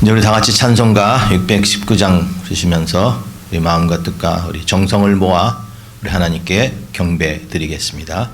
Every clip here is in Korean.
이제 우리 다 같이 찬송가 619장 주시면서 우리 마음과 뜻과 우리 정성을 모아 우리 하나님께 경배 드리겠습니다.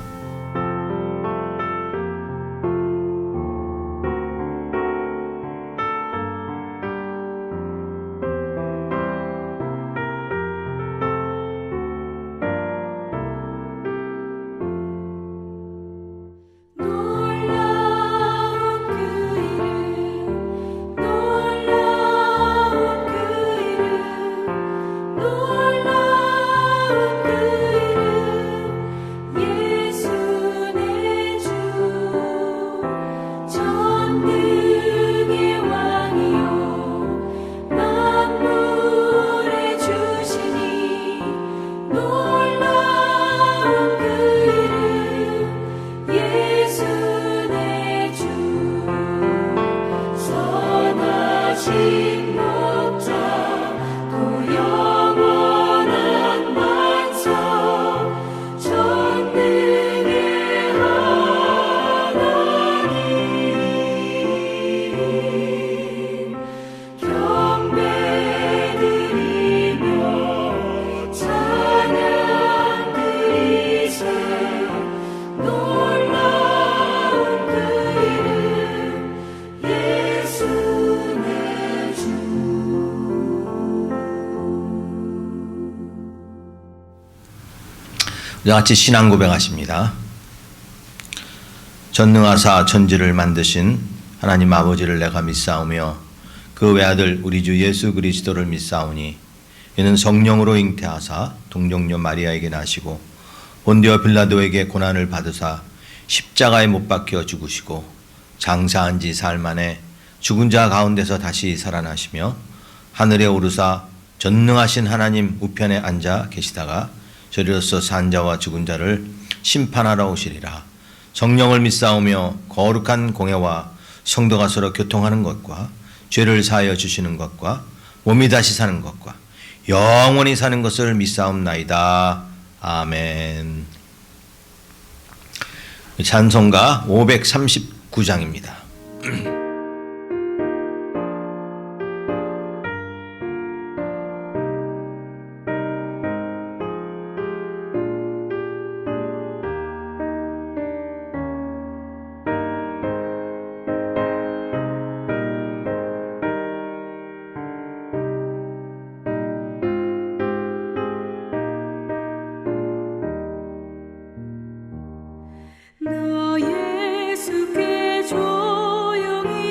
우리 같이 신앙 고백하십니다. 전능하사 천지를 만드신 하나님 아버지를 내가 믿사오며 그 외아들 우리 주 예수 그리스도를 믿사오니 이는 성령으로 잉태하사 동정녀 마리아에게 나시고 본디오 빌라도에게 고난을 받으사 십자가에 못 박혀 죽으시고 장사한 지 사흘 만에 죽은 자 가운데서 다시 살아나시며 하늘에 오르사 전능하신 하나님 우편에 앉아 계시다가 저리로서 산 자와 죽은 자를 심판하러 오시리라. 성령을 믿사오며 거룩한 공회와 성도가 서로 교통하는 것과 죄를 사하여 주시는 것과 몸이 다시 사는 것과 영원히 사는 것을 믿사옵나이다. 아멘. 찬송가 539장입니다. 나 예수께 조용히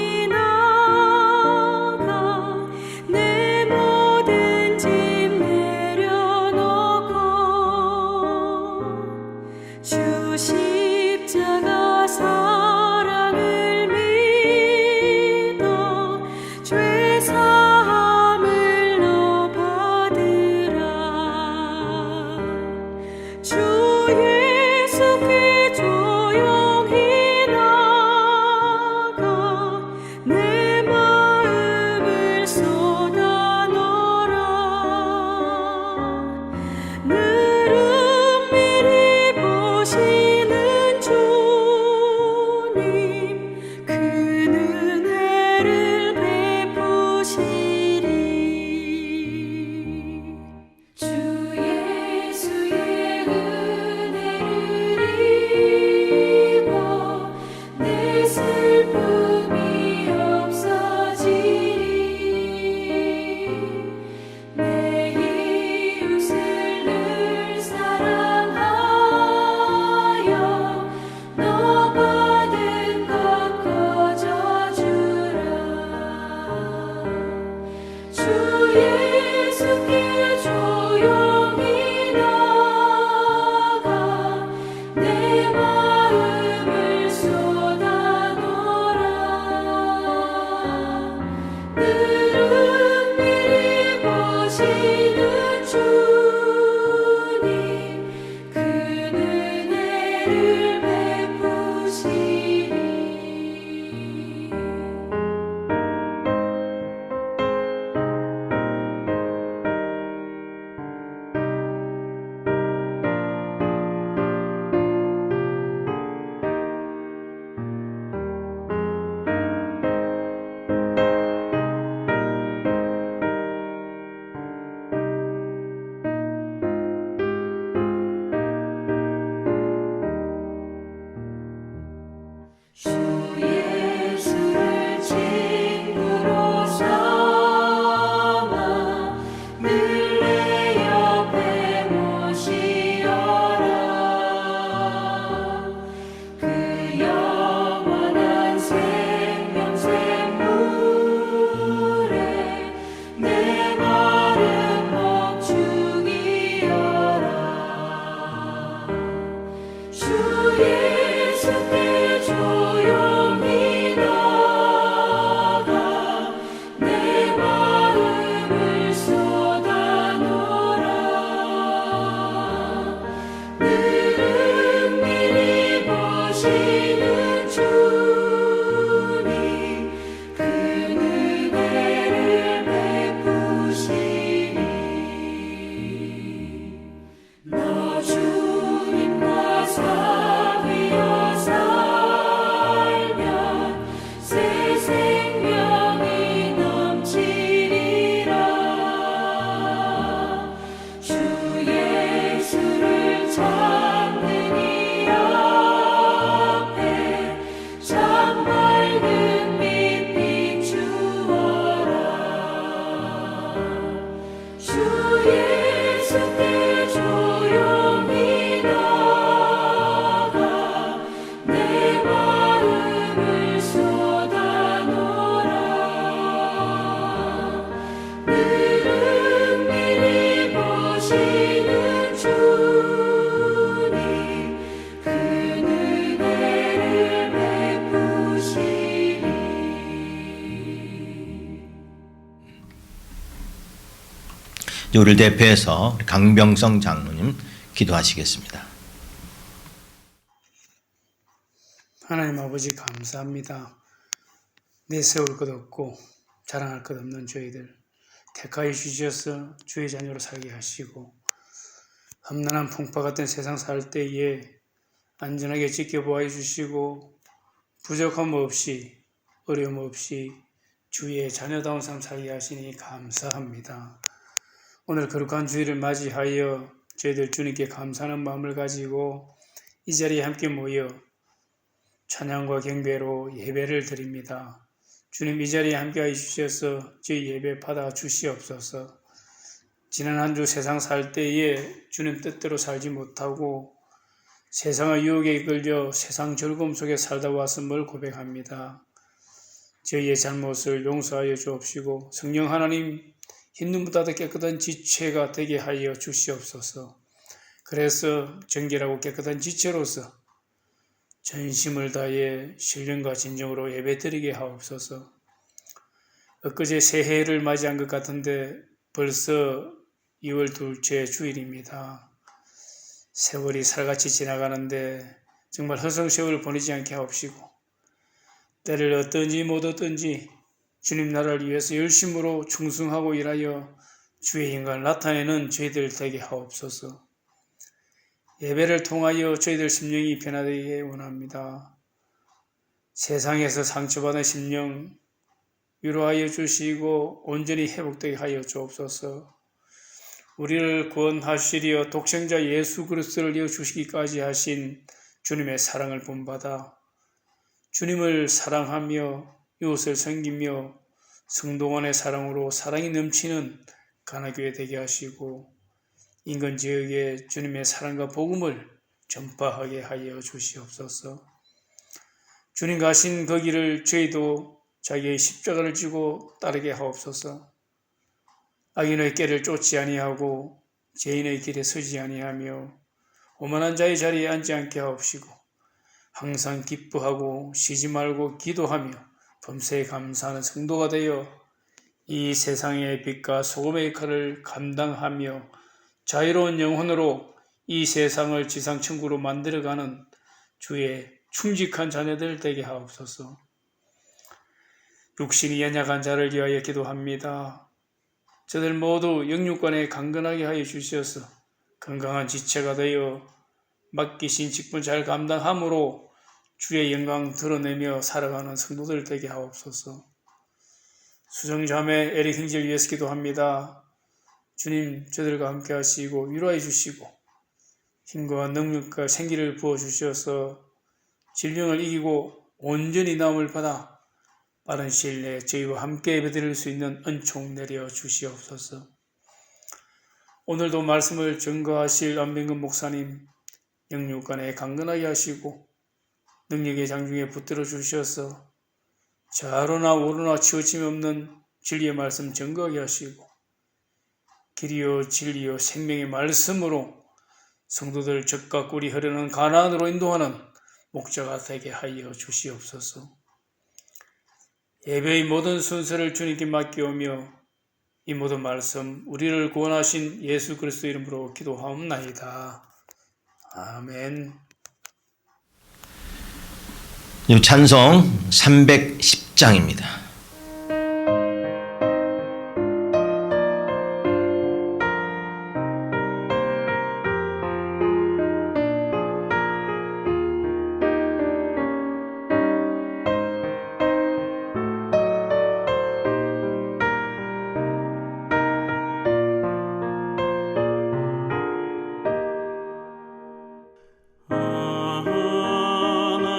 우리를 대표해서 강병성 장로님 기도하시겠습니다. 하나님 아버지 감사합니다. 내세울 것 없고 자랑할 것 없는 저희들 택하여 주셔서 주의 자녀로 살게 하시고 험난한 풍파 같은 세상 살 때에 안전하게 지켜보아 주시고 부족함 없이 어려움 없이 주의 자녀다운 삶 살게 하시니 감사합니다. 오늘 거룩한 주일을 맞이하여 저희들 주님께 감사하는 마음을 가지고 이 자리에 함께 모여 찬양과 경배로 예배를 드립니다. 주님 이 자리에 함께하여 주셔서 저희 예배 받아 주시옵소서. 지난 한 주 세상 살 때에 주님 뜻대로 살지 못하고 세상의 유혹에 이끌려 세상 즐거움 속에 살다 왔음을 고백합니다. 저희의 잘못을 용서하여 주옵시고 성령 하나님 흰 눈보다 더 깨끗한 지체가 되게 하여 주시옵소서. 그래서 정결하고 깨끗한 지체로서 전심을 다해 신령과 진정으로 예배드리게 하옵소서. 엊그제 새해를 맞이한 것 같은데 벌써 2월 둘째 주일입니다. 세월이 살같이 지나가는데 정말 허송세월 보내지 않게 하옵시고 때를 얻든지 못 얻든지 주님 나라를 위해서 열심으로 충성하고 일하여 주의 영광을 나타내는 저희들 되게 하옵소서. 예배를 통하여 저희들 심령이 변화되게 원합니다. 세상에서 상처받은 심령 위로하여 주시고 온전히 회복되게 하여 주옵소서. 우리를 구원하시려 독생자 예수 그리스도를 이어주시기까지 하신 주님의 사랑을 본받아 주님을 사랑하며 이웃을 섬기며 성도간의 사랑으로 사랑이 넘치는 가나교회 되게 하시고 인근 지역에 주님의 사랑과 복음을 전파하게 하여 주시옵소서. 주님 가신 그 길을 저희도 자기의 십자가를 지고 따르게 하옵소서. 악인의 길을 쫓지 아니하고 죄인의 길에 서지 아니하며 오만한 자의 자리에 앉지 않게 하옵시고 항상 기뻐하고 쉬지 말고 기도하며 범사에 감사하는 성도가 되어 이 세상의 빛과 소금의 역할을 감당하며 자유로운 영혼으로 이 세상을 지상천국으로 만들어가는 주의 충직한 자녀들 되게 하옵소서. 육신이 연약한 자를 위하여 기도합니다. 저들 모두 영육간에 강건하게 하여 주셔서 건강한 지체가 되어 맡기신 직분 잘 감당함으로 주의 영광 드러내며 살아가는 성도들 되게 하옵소서. 수정자매 에릭 형제를 위해서 기도합니다. 주님 저들과 함께 하시고 위로해 주시고 힘과 능력과 생기를 부어주셔서 질병을 이기고 온전히 나음을 받아 빠른 시일 내에 저희와 함께 예배드릴 수 있는 은총 내려 주시옵소서. 오늘도 말씀을 증거하실 안병근 목사님 영육간에 강건하게 하시고 능력의 장중에 붙들어 주셔서 좌로나 우로나 치우침이 없는 진리의 말씀 증거하게 하시고 길이요 진리요 생명의 말씀으로 성도들 젖과 꿀이 흐르는 가나안으로 인도하는 목자가 되게 하여 주시옵소서. 예배의 모든 순서를 주님께 맡기오며 이 모든 말씀 우리를 구원하신 예수 그리스도 이름으로 기도하옵나이다. 아멘. 찬송 310장입니다.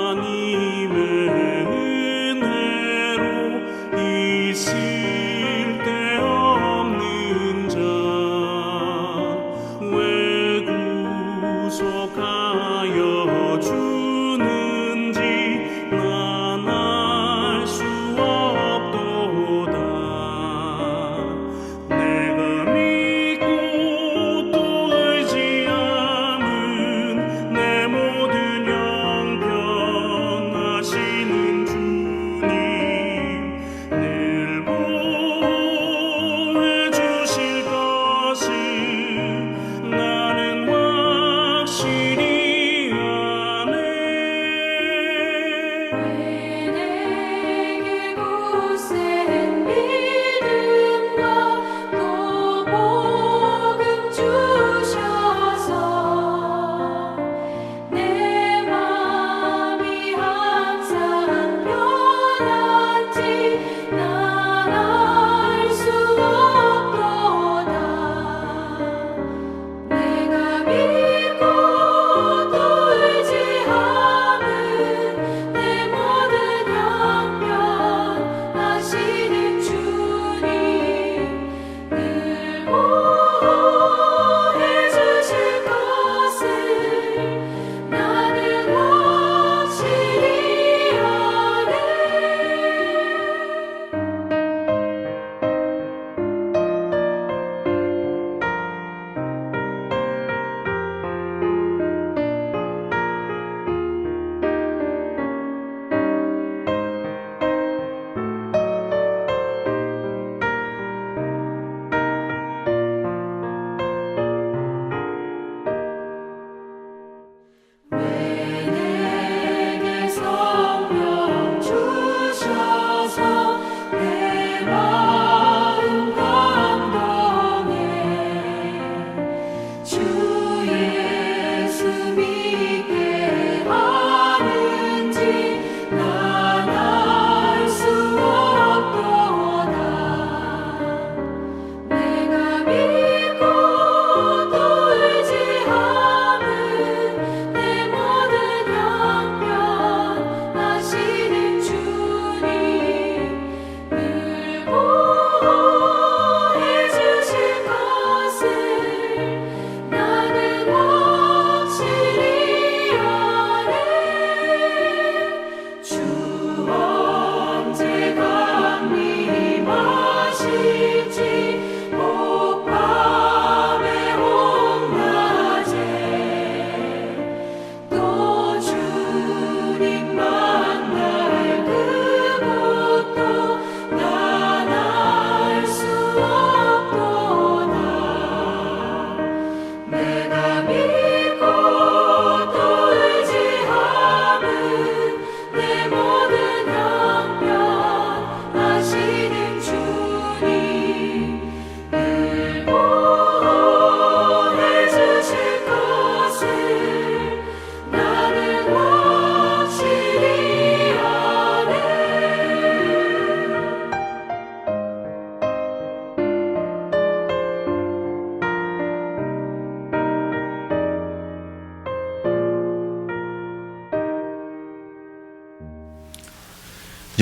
하나님의 은혜로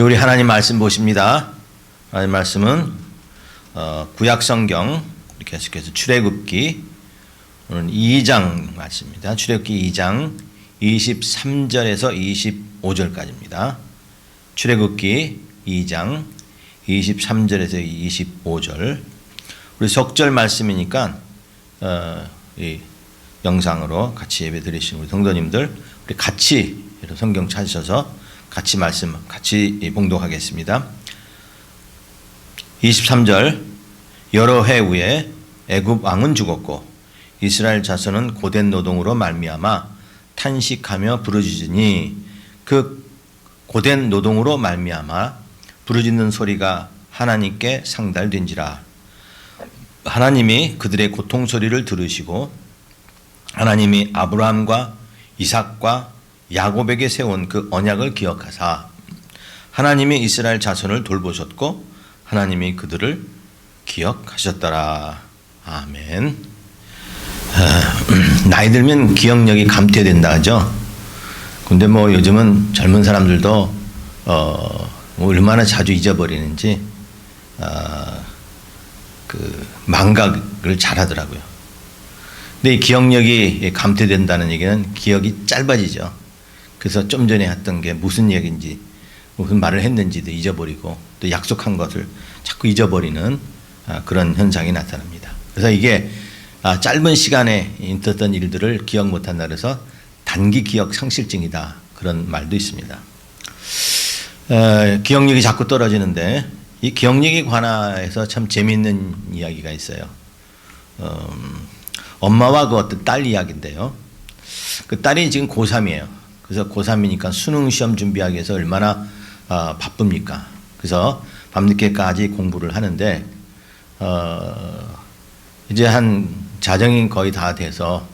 우리 하나님 말씀 보십니다. 하나님 말씀은 구약 성경 계속해서 출애굽기 오늘 2장 말씀입니다. 출애굽기 2장 23절에서 25절까지입니다. 출애굽기 2장 23절에서 25절. 우리 석절 말씀이니까 이 영상으로 같이 예배 드리시는 우리 성도님들 우리 같이 성경 찾으셔서 같이 말씀 같이 봉독하겠습니다. 23절. 여러 해 후에 애굽 왕은 죽었고 이스라엘 자손은 고된 노동으로 말미암아 탄식하며 부르짖으니 그 고된 노동으로 말미암아 부르짖는 소리가 하나님께 상달된지라. 하나님이 그들의 고통 소리를 들으시고 하나님이 아브라함과 이삭과 야곱에게 세운 그 언약을 기억하사 하나님이 이스라엘 자손을 돌보셨고 하나님이 그들을 기억하셨더라. 아멘. 나이 들면 기억력이 감퇴된다 하죠. 근데 뭐 요즘은 젊은 사람들도 얼마나 자주 잊어버리는지 그 망각을 잘하더라고요. 근데 이 기억력이 감퇴된다는 얘기는 기억이 짧아지죠. 그래서 좀 전에 했던 게 무슨 얘기인지 무슨 말을 했는지도 잊어버리고 또 약속한 것을 자꾸 잊어버리는 그런 현상이 나타납니다. 그래서 이게 짧은 시간에 있었던 일들을 기억 못한다 그래서 단기 기억 상실증이다 그런 말도 있습니다. 기억력이 자꾸 떨어지는데 이 기억력에 관해서 참 재미있는 이야기가 있어요. 엄마와 그 어떤 딸 이야기인데요. 그 딸이 지금 고3이에요. 그래서 고3이니까 수능 시험 준비하기 위해서 얼마나 바쁩니까? 그래서 밤늦게까지 공부를 하는데 이제 한 자정이 거의 다 돼서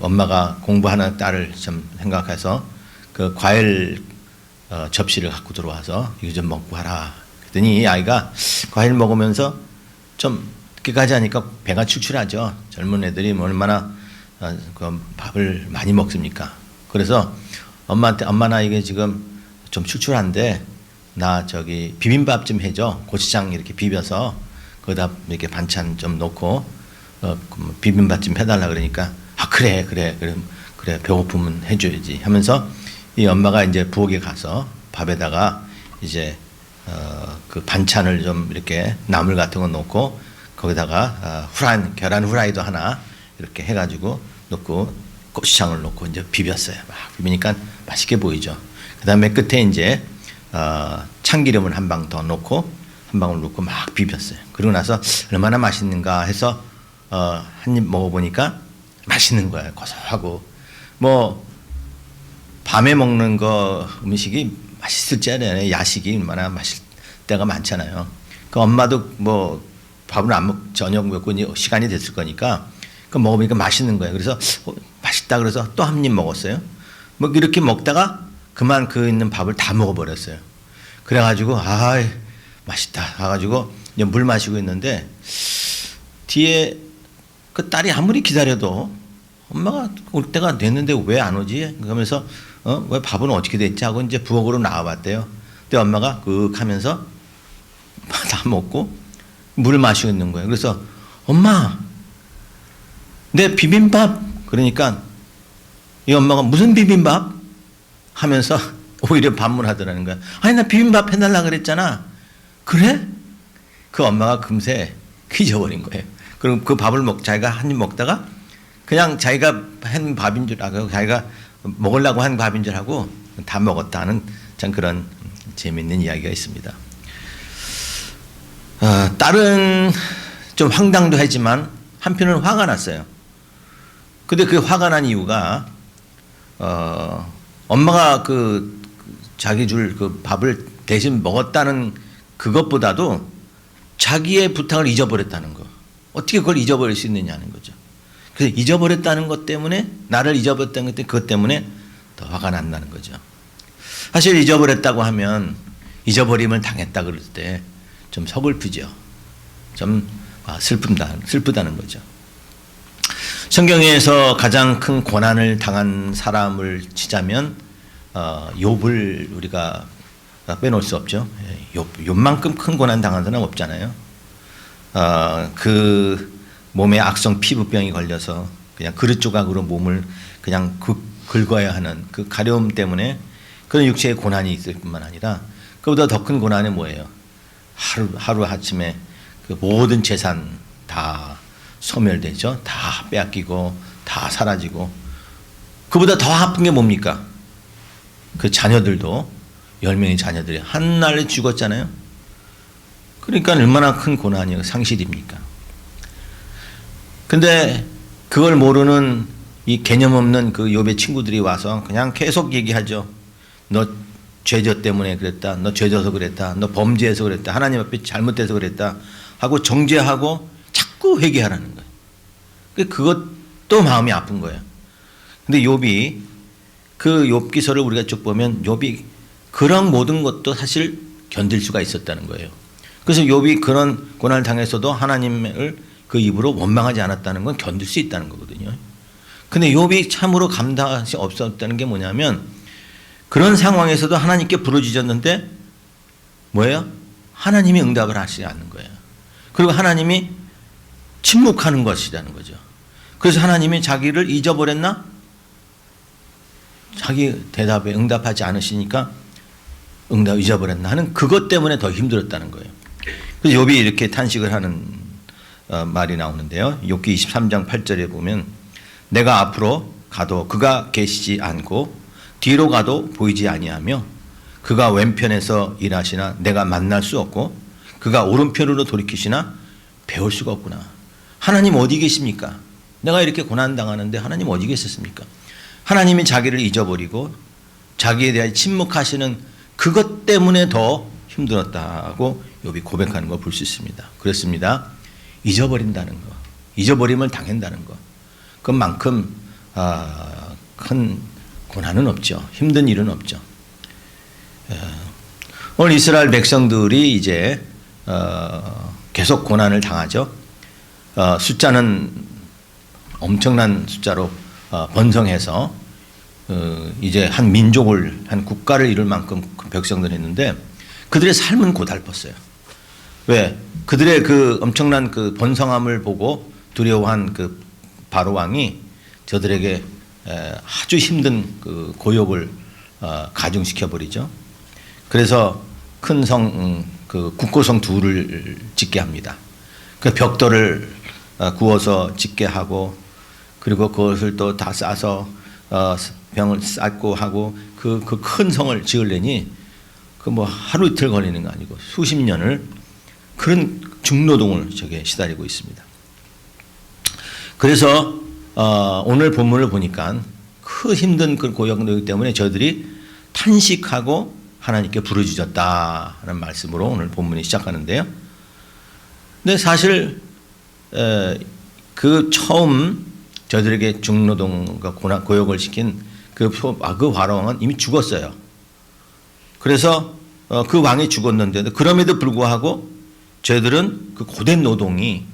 엄마가 공부하는 딸을 좀 생각해서 그 과일 접시를 갖고 들어와서 이거 좀 먹고 하라. 그랬더니 이 아이가 과일 먹으면서 좀 늦게까지 하니까 배가 출출하죠. 젊은 애들이 얼마나 그 밥을 많이 먹습니까? 그래서 엄마한테 엄마 나 이게 지금 좀 출출한데 나 저기 비빔밥 좀 해줘. 고추장 이렇게 비벼서 거기다 이렇게 반찬 좀 넣고 비빔밥 좀 해달라 그러니까 그래 배고프면 해줘야지 하면서 이 엄마가 이제 부엌에 가서 밥에다가 이제 그 반찬을 좀 이렇게 나물 같은 거 넣고 거기다가 계란 후라이도 하나 이렇게 해가지고 넣고 고추장을 넣고 이제 비볐어요. 막 비비니까 맛있게 보이죠. 그 다음에 끝에 이제 참기름을 한 방 더 넣고 한 방울 넣고 막 비볐어요. 그러고 나서 얼마나 맛있는가 해서 한 입 먹어보니까 맛있는 거예요. 고소하고 뭐 밤에 먹는 거 음식이 맛있을 줄 알아요. 야식이 얼마나 맛있을 때가 많잖아요. 그 엄마도 뭐 밥을 안 먹 저녁 먹고 시간이 됐을 거니까 그 먹으니까 맛있는 거예요. 그래서 맛있다 그래서 또 한 입 먹었어요. 뭐 이렇게 먹다가 그만 그 있는 밥을 다 먹어버렸어요. 그래가지고 맛있다 해가지고 이제 물 마시고 있는데 뒤에 그 딸이 아무리 기다려도 엄마가 올 때가 됐는데 왜 안 오지? 그러면서 왜 밥은 어떻게 됐지 하고 이제 부엌으로 나와봤대요. 근데 엄마가 윽 하면서 다 먹고 물을 마시고 있는 거예요. 그래서 엄마 내 비빔밥 그러니까 이 엄마가 무슨 비빔밥? 하면서 오히려 반문하더라는 거야. 아니 나 비빔밥 해달라 그랬잖아. 그래? 그 엄마가 금세 잊어버린 거예요. 그럼 그 밥을 자기가 한 입 먹다가 그냥 자기가 한 밥인 줄 알고 자기가 먹으려고 한 밥인 줄 알고 다 먹었다는 참 그런 재미있는 이야기가 있습니다. 딸은 좀 황당도 하지만 한편으로는 화가 났어요. 근데 그 화가 난 이유가 엄마가 그 자기 줄 그 밥을 대신 먹었다는 그것보다도 자기의 부탁을 잊어버렸다는 거. 어떻게 그걸 잊어버릴 수 있느냐는 거죠. 그래서 잊어버렸다는 것 때문에 나를 잊어버렸다는 것 때문에 더 화가 난다는 거죠. 사실 잊어버렸다고 하면 잊어버림을 당했다 그럴 때 좀 서글프죠. 좀 슬프다는 거죠. 성경에서 가장 큰 고난을 당한 사람을 치자면 욥을 우리가 빼놓을 수 없죠. 욥만큼 큰 고난 당한 사람 없잖아요. 그 몸에 악성 피부병이 걸려서 그냥 그릇 조각으로 몸을 그냥 긁어야 하는 그 가려움 때문에 그런 육체의 고난이 있을 뿐만 아니라 그보다 더 큰 고난은 뭐예요? 하루 아침에 그 모든 재산 다 소멸되죠. 다 빼앗기고 다 사라지고 그보다 더 아픈 게 뭡니까? 그 자녀들도 10명의 자녀들이 한날에 죽었잖아요. 그러니까 얼마나 큰 고난이요 상실입니까? 근데 그걸 모르는 이 개념 없는 그 욥의 친구들이 와서 그냥 계속 얘기하죠. 너 죄져 때문에 그랬다. 너 죄져서 그랬다. 너 범죄해서 그랬다. 하나님 앞에 잘못돼서 그랬다. 하고 정죄하고 자꾸 회개하라는 거예요. 그것도 마음이 아픈 거예요. 근데 욥이 그 욥기서를 우리가 쭉 보면 욥이 그런 모든 것도 사실 견딜 수가 있었다는 거예요. 그래서 욥이 그런 고난을 당해서도 하나님을 그 입으로 원망하지 않았다는 건 견딜 수 있다는 거거든요. 근데 욥이 참으로 감당할 수 없었다는 게 뭐냐면 그런 상황에서도 하나님께 부르짖었는데 뭐예요? 하나님이 응답을 하시지 않는 거예요. 그리고 하나님이 침묵하는 것이라는 거죠. 그래서 하나님이 자기를 잊어버렸나? 자기 대답에 응답하지 않으시니까 응답 잊어버렸나 하는 그것 때문에 더 힘들었다는 거예요. 그래서 욥이 이렇게 탄식을 하는 말이 나오는데요. 욥기 23장 8절에 보면 내가 앞으로 가도 그가 계시지 않고 뒤로 가도 보이지 아니하며 그가 왼편에서 일하시나 내가 만날 수 없고 그가 오른편으로 돌이키시나 배울 수가 없구나. 하나님 어디 계십니까? 내가 이렇게 고난당하는데 하나님 어디 계셨습니까? 하나님이 자기를 잊어버리고 자기에 대해 침묵하시는 그것 때문에 더 힘들었다고 욥이 고백하는 걸 볼 수 있습니다. 그렇습니다. 잊어버린다는 거, 잊어버림을 당한다는 거, 그만큼 큰 고난은 없죠. 힘든 일은 없죠. 오늘 이스라엘 백성들이 이제 계속 고난을 당하죠. 숫자는 엄청난 숫자로 번성해서 이제 한 민족을 한 국가를 이룰 만큼 백성들 했는데 그들의 삶은 고달팠어요. 왜? 그들의 그 엄청난 그 번성함을 보고 두려워한 그 바로 왕이 저들에게 아주 힘든 그 고욕을 가중시켜 버리죠. 그래서 큰 성, 그 국고성 둘을 짓게 합니다. 그 벽돌을 구워서 짓게 하고 그리고 그것을 또 다 싸서 병을 쌓고 하고 그 큰 성을 지으려니 그 뭐 하루 이틀 걸리는 거 아니고 수십 년을 그런 중노동을 저게 시달리고 있습니다. 그래서 오늘 본문을 보니까 그 힘든 그 고역이기 때문에 저들이 탄식하고 하나님께 부르짖었다는 말씀으로 오늘 본문이 시작하는데요. 근데 사실 그 처음 저들에게 중노동과 고역을 시킨 그 바로왕은 이미 죽었어요. 그래서 그 왕이 죽었는데 그럼에도 불구하고 저희들은 그 고된 노동이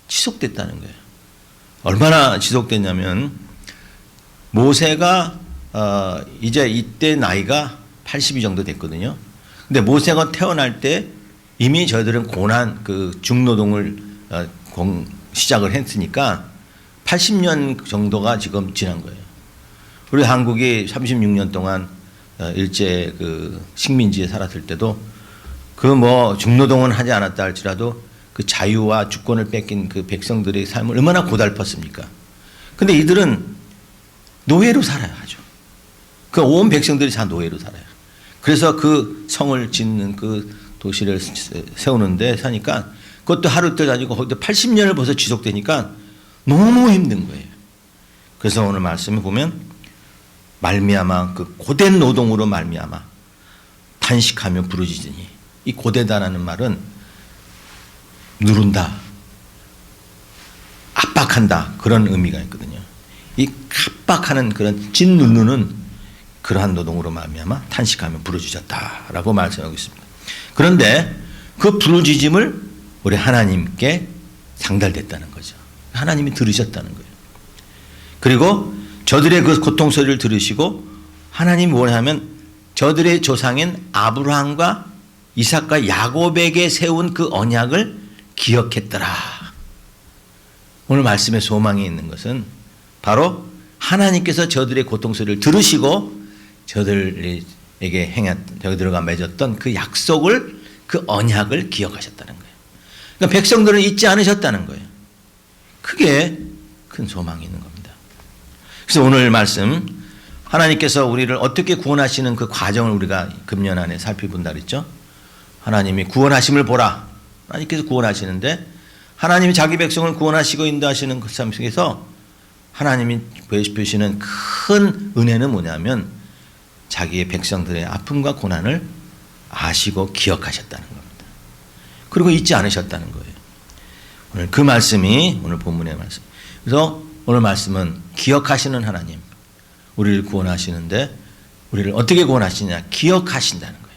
지속됐다는 거예요. 얼마나 지속됐냐면 모세가 이제 이때 나이가 80이 정도 됐거든요. 근데 모세가 태어날 때 이미 저희들은 고난 그 중노동을 시작을 했으니까 80년 정도가 지금 지난 거예요. 우리 한국이 36년 동안 일제 그 식민지에 살았을 때도 그 뭐 중노동은 하지 않았다 할지라도 그 자유와 주권을 뺏긴 그 백성들의 삶을 얼마나 고달팠습니까? 근데 이들은 노예로 살아야 하죠. 그 온 백성들이 다 노예로 살아요. 그래서 그 성을 짓는 그 도시를 세우는데 사니까 그것도 하루 이틀 아니고 거기도 80년을 벌써 지속되니까 너무 힘든 거예요. 그래서 오늘 말씀에 보면 말미암아 그 고된 노동으로 말미암아 탄식하며 부르짖으니 이 고되다라는 말은 누른다, 압박한다 그런 의미가 있거든요. 이 압박하는 그런 짓누르는 그러한 노동으로 말미암아 탄식하며 부르짖었다라고 말씀하고 있습니다. 그런데 그 부르짖음을 우리 하나님께 상달됐다는 거죠. 하나님이 들으셨다는 거예요. 그리고 저들의 그 고통 소리를 들으시고 하나님이 원하면 저들의 조상인 아브라함과 이삭과 야곱에게 세운 그 언약을 기억했더라. 오늘 말씀의 소망이 있는 것은 바로 하나님께서 저들의 고통 소리를 들으시고 저들에게 저들과 맺었던 그 약속을, 그 언약을 기억하셨다는 거예요. 그러니까 백성들은 잊지 않으셨다는 거예요. 그게 큰 소망이 있는 겁니다. 그래서 오늘 말씀, 하나님께서 우리를 어떻게 구원하시는 그 과정을 우리가 금년 안에 살펴본다 그랬죠. 하나님이 구원하심을 보라. 하나님께서 구원하시는데 하나님이 자기 백성을 구원하시고 인도하시는 그 삶 속에서 하나님이 보여주시는 큰 은혜는 뭐냐면 자기의 백성들의 아픔과 고난을 아시고 기억하셨다는 겁니다. 그리고 잊지 않으셨다는 거예요. 오늘 그 말씀이 오늘 본문의 말씀. 그래서 오늘 말씀은 기억하시는 하나님, 우리를 구원하시는데 우리를 어떻게 구원하시냐? 기억하신다는 거예요.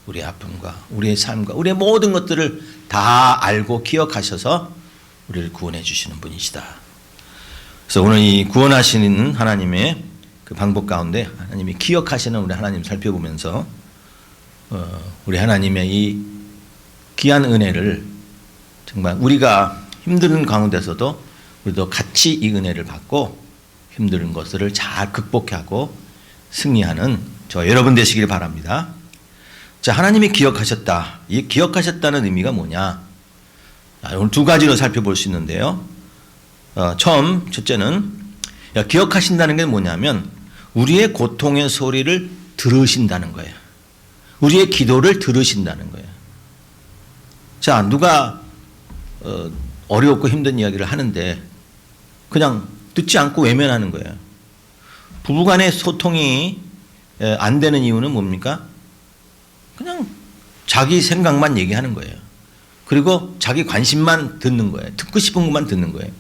우리의 아픔과 우리의 삶과 우리의 모든 것들을 다 알고 기억하셔서 우리를 구원해 주시는 분이시다. 그래서 오늘 이 구원하시는 하나님의 그 방법 가운데 하나님이 기억하시는 우리 하나님 살펴보면서 우리 하나님의 이 귀한 은혜를 정말 우리가 힘든 가운데서도 우리도 같이 이 은혜를 받고 힘든 것들을 잘 극복하고 승리하는 저 여러분 되시길 바랍니다. 자, 하나님이 기억하셨다. 이 기억하셨다는 의미가 뭐냐? 오늘 두 가지로 살펴볼 수 있는데요. 처음 첫째는 기억하신다는 게 뭐냐면 우리의 고통의 소리를 들으신다는 거예요. 우리의 기도를 들으신다는 거예요. 자, 누가 어렵고 힘든 이야기를 하는데 그냥 듣지 않고 외면하는 거예요. 부부간의 소통이 안 되는 이유는 뭡니까? 그냥 자기 생각만 얘기하는 거예요. 그리고 자기 관심만 듣는 거예요. 듣고 싶은 것만 듣는 거예요.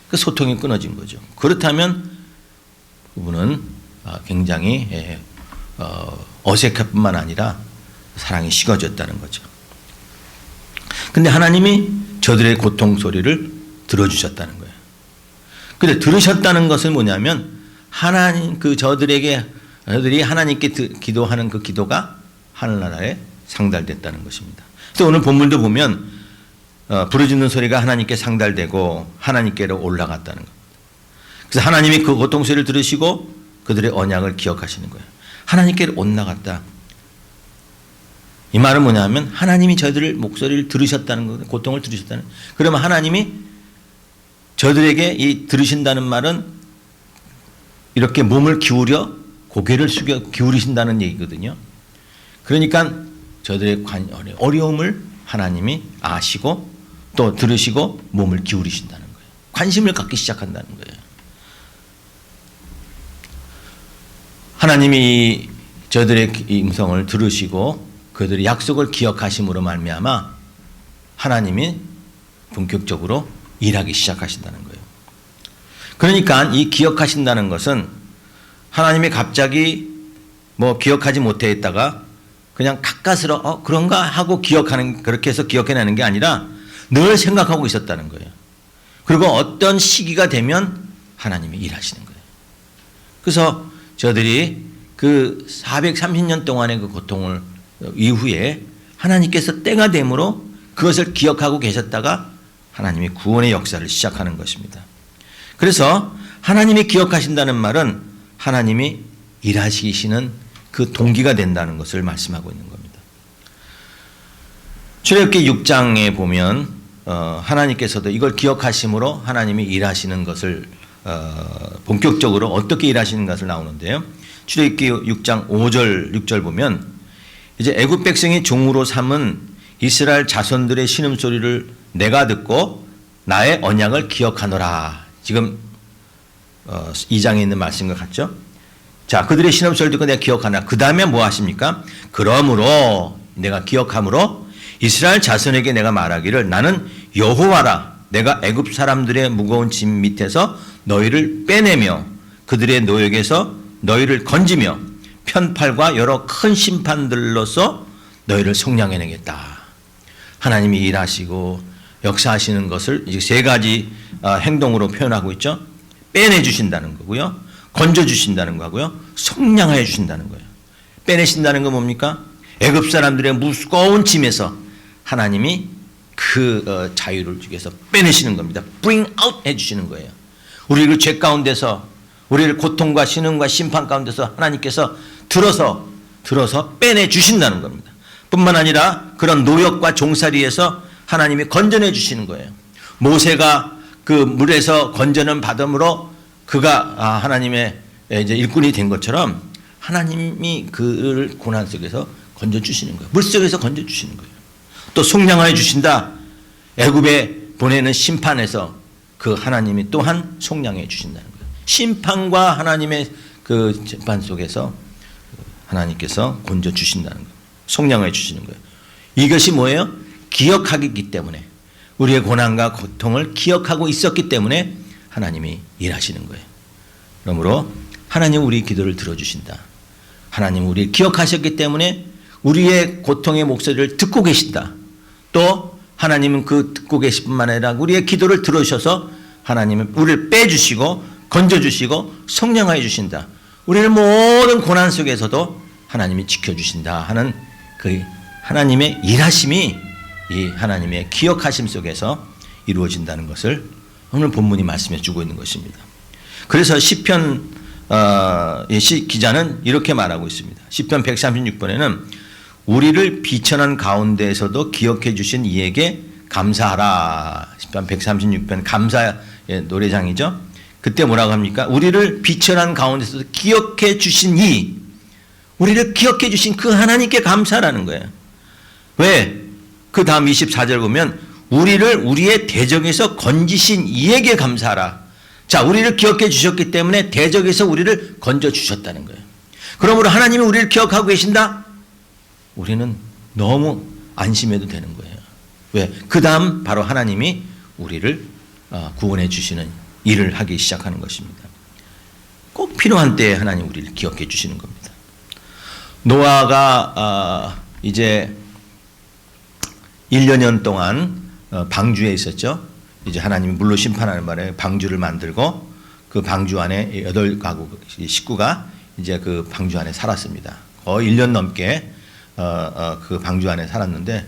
그 소통이 끊어진 거죠. 그렇다면 부부는 굉장히 어색할 뿐만 아니라 사랑이 식어졌다는 거죠. 근데 하나님이 저들의 고통 소리를 들어주셨다는 거예요. 근데 들으셨다는 것은 뭐냐면 하나님 저들이 하나님께 기도하는 그 기도가 하늘나라에 상달됐다는 것입니다. 그래서 오늘 본문도 보면 부르짖는 소리가 하나님께 상달되고 하나님께로 올라갔다는 겁니다. 그래서 하나님이 그 고통 소리를 들으시고 그들의 언약을 기억하시는 거예요. 하나님께로 올라갔다. 이 말은 뭐냐면 하나님이 저들의 목소리를 들으셨다는 거예요. 고통을 들으셨다는 거예요. 그러면 하나님이 저들에게 이 들으신다는 말은 이렇게 몸을 기울여 고개를 숙여 기울이신다는 얘기거든요. 그러니까 저들의 어려움을 하나님이 아시고 또 들으시고 몸을 기울이신다는 거예요. 관심을 갖기 시작한다는 거예요. 하나님이 저들의 음성을 들으시고 그들의 약속을 기억하심으로 말미암아 하나님이 본격적으로 일하기 시작하신다는 거예요. 그러니까 이 기억하신다는 것은 하나님이 갑자기 기억하지 못해 있다가 그냥 가까스로 그런가 하고 그렇게 해서 기억해내는 게 아니라 늘 생각하고 있었다는 거예요. 그리고 어떤 시기가 되면 하나님이 일하시는 거예요. 그래서 저들이 그 430년 동안의 그 고통을 이후에 하나님께서 때가 되므로 그것을 기억하고 계셨다가 하나님이 구원의 역사를 시작하는 것입니다. 그래서 하나님이 기억하신다는 말은 하나님이 일하시는 그 동기가 된다는 것을 말씀하고 있는 겁니다. 출애굽기 6장에 보면 하나님께서도 이걸 기억하심으로 하나님이 일하시는 것을 본격적으로 어떻게 일하시는 것을 나오는데요. 출애굽기 6장 5절 6절 보면 이제 애굽 백성이 종으로 삼은 이스라엘 자손들의 신음소리를 내가 듣고 나의 언약을 기억하노라. 지금 2장에 있는 말씀과 같죠? 자, 그들의 신음소리를 듣고 내가 기억하나. 그 다음에 뭐 하십니까? 그러므로 내가 기억함으로 이스라엘 자손에게 내가 말하기를 나는 여호와라. 내가 애굽 사람들의 무거운 짐 밑에서 너희를 빼내며 그들의 노역에서 너희를 건지며 편팔과 여러 큰 심판들로서 너희를 속량해내겠다. 하나님이 일하시고 역사하시는 것을 이제 세 가지 행동으로 표현하고 있죠. 빼내주신다는 거고요. 건져주신다는 거고요. 속량하여 주신다는 거예요. 빼내신다는 건 뭡니까? 애굽 사람들의 무거운 짐에서 하나님이 그 자유를 주께서 빼내시는 겁니다. bring out 해주시는 거예요. 우리를 죄 가운데서, 우리를 고통과 신음과 심판 가운데서 하나님께서 들어서 빼내주신다는 겁니다. 뿐만 아니라 그런 노역과 종살이에서 하나님이 건져내 주시는 거예요. 모세가 그 물에서 건져는 받음으로 그가 하나님의 이제 일꾼이 된 것처럼 하나님이 그를 고난 속에서 건져 주시는 거예요. 물 속에서 건져 주시는 거예요. 또 속량하여 주신다. 애굽에 보내는 심판에서 그 하나님이 또한 속량해 주신다는 거예요. 심판과 하나님의 그 재판 속에서 하나님께서 건져 주신다는 거예요. 속량해 주시는 거예요. 이것이 뭐예요? 기억하기 때문에, 우리의 고난과 고통을 기억하고 있었기 때문에 하나님이 일하시는 거예요. 그러므로 하나님 우리 기도를 들어주신다. 하나님 우리를 기억하셨기 때문에 우리의 고통의 목소리를 듣고 계신다. 또 하나님은 그 듣고 계실 뿐만 아니라 우리의 기도를 들으셔서 하나님은 우리를 빼주시고 건져주시고 성령하여 주신다. 우리를 모든 고난 속에서도 하나님이 지켜주신다 하는 그 하나님의 일하심이 이 하나님의 기억하심 속에서 이루어진다는 것을 오늘 본문이 말씀해 주고 있는 것입니다. 그래서 시편 기자는 이렇게 말하고 있습니다. 시편 136번에는 우리를 비천한 가운데에서도 기억해 주신 이에게 감사하라. 시편 136편 감사의 노래장이죠. 그때 뭐라고 합니까? 우리를 비천한 가운데서도 기억해 주신 우리를 기억해 주신 그 하나님께 감사라는 거예요. 왜? 그 다음 24절 보면 우리를 우리의 대적에서 건지신 이에게 감사하라. 자, 우리를 기억해 주셨기 때문에 대적에서 우리를 건져 주셨다는 거예요. 그러므로 하나님이 우리를 기억하고 계신다? 우리는 너무 안심해도 되는 거예요. 왜? 그 다음 바로 하나님이 우리를 구원해 주시는 일을 하기 시작하는 것입니다. 꼭 필요한 때에 하나님 우리를 기억해 주시는 겁니다. 노아가 이제 1년 동안 방주에 있었죠. 이제 하나님이 물로 심판하는 바람에 방주를 만들고 그 방주 안에 8가구 식구가 이제 그 방주 안에 살았습니다. 거의 1년 넘게 그 방주 안에 살았는데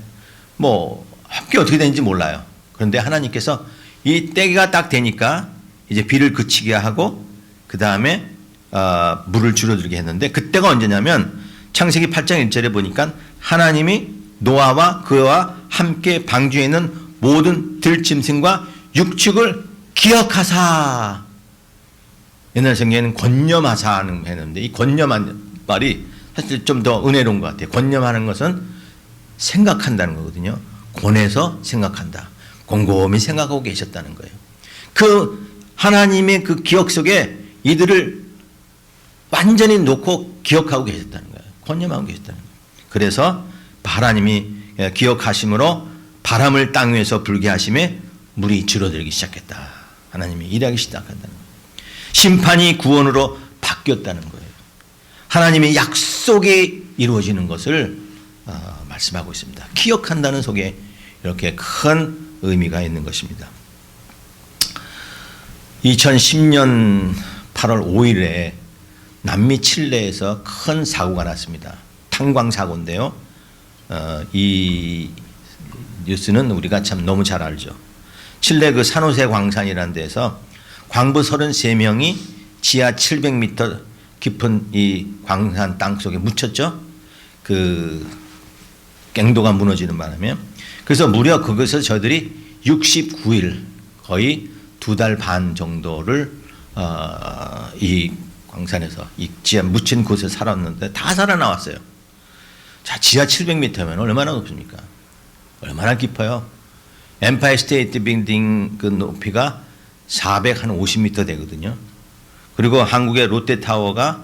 뭐 함께 어떻게 되는지 몰라요. 그런데 하나님께서 이 때가 딱 되니까 이제 비를 그치게 하고 그 다음에 물을 줄어들게 했는데 그때가 언제냐면 창세기 8장 1절에 보니까 하나님이 노아와 그와 함께 방주에 있는 모든 들짐승과 육축을 기억하사. 옛날 성경에는 권념하사 하는 했는데 이 권념한 말이 사실 좀 더 은혜로운 것 같아요. 권념하는 것은 생각한다는 거거든요. 권해서 생각한다. 곰곰이 생각하고 계셨다는 거예요. 그 하나님의 그 기억 속에 이들을 완전히 놓고 기억하고 계셨다는 거예요. 권념하고 계셨다는 거예요. 그래서 하나님이 기억하심으로 바람을 땅 위에서 불게 하심에 물이 줄어들기 시작했다. 하나님이 일하기 시작한다는 거예요. 심판이 구원으로 바뀌었다는 거예요. 하나님의 약속이 이루어지는 것을 말씀하고 있습니다. 기억한다는 속에 이렇게 큰 의미가 있는 것입니다. 2010년 8월 5일에 남미 칠레에서 큰 사고가 났습니다. 탄광 사고인데요. 이 뉴스는 우리가 참 너무 잘 알죠. 칠레 그 산호세 광산이라는 데서 광부 33명이 지하 700m 깊은 이 광산 땅 속에 묻혔죠. 그 갱도가 무너지는 바람에. 그래서 무려 거기서 저들이 69일 거의 2달 반 정도를 이 광산에서 이 지하 묻힌 곳에 살았는데 다 살아나왔어요. 자, 지하 700m면 얼마나 높습니까? 얼마나 깊어요? 엠파이어 스테이트 빌딩 그 높이가 450m 되거든요. 그리고 한국의 롯데타워가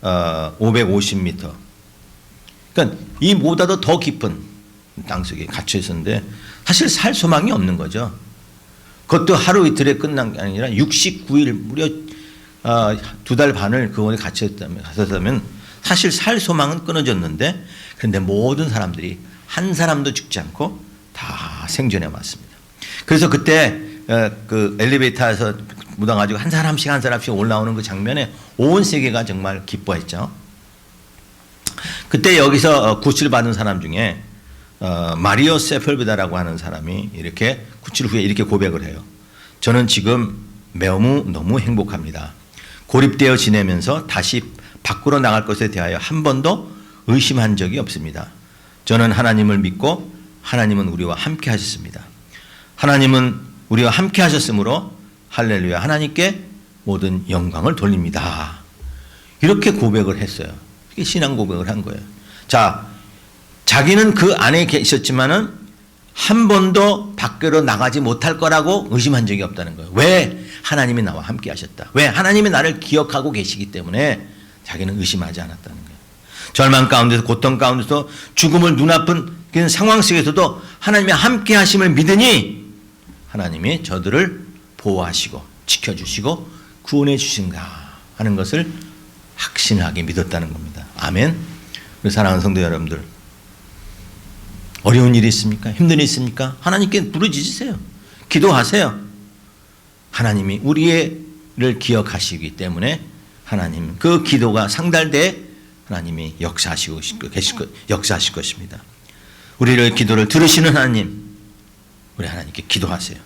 550m. 그러니까 이보다도 더 깊은 땅속에 갇혀 있었는데 사실 살 소망이 없는 거죠. 그것도 하루 이틀에 끝난 게 아니라 69일 무려 2달 반을 그 원에 갇혀 있다면 사실 살 소망은 끊어졌는데 그런데 모든 사람들이 한 사람도 죽지 않고 다 생존해 왔습니다. 그래서 그때 그 엘리베이터에서 묻어가지고 한 사람씩 올라오는 그 장면에 온 세계가 정말 기뻐했죠. 그때 여기서 구치를 받은 사람 중에 마리오 세펄베다라고 하는 사람이 이렇게 구칠 후에 이렇게 고백을 해요. 저는 지금 너무 행복합니다. 고립되어 지내면서 다시 밖으로 나갈 것에 대하여 한 번도 의심한 적이 없습니다. 저는 하나님을 믿고 하나님은 우리와 함께 하셨습니다. 하나님은 우리와 함께 하셨으므로 할렐루야 하나님께 모든 영광을 돌립니다. 이렇게 고백을 했어요. 이게 신앙 고백을 한 거예요. 자, 자기는 그 안에 있었지만은 한 번도 밖으로 나가지 못할 거라고 의심한 적이 없다는 거예요. 왜? 하나님이 나와 함께 하셨다. 왜? 하나님이 나를 기억하고 계시기 때문에 자기는 의심하지 않았다는 거예요. 절망 가운데서 고통 가운데서 죽음을 눈앞은 그런 상황 속에서도 하나님의 함께 하심을 믿으니 하나님이 저들을 보호하시고 지켜주시고 구원해 주신다 하는 것을 확신하게 믿었다는 겁니다. 아멘. 우리 사랑하는 성도 여러분들, 어려운 일이 있습니까? 힘든 일이 있습니까? 하나님께 부르짖으세요. 기도하세요. 하나님이 우리를 기억하시기 때문에 하나님 그 기도가 상달돼 하나님이 역사하실 것입니다. 우리를 기도를 들으시는 하나님, 우리 하나님께 기도하세요.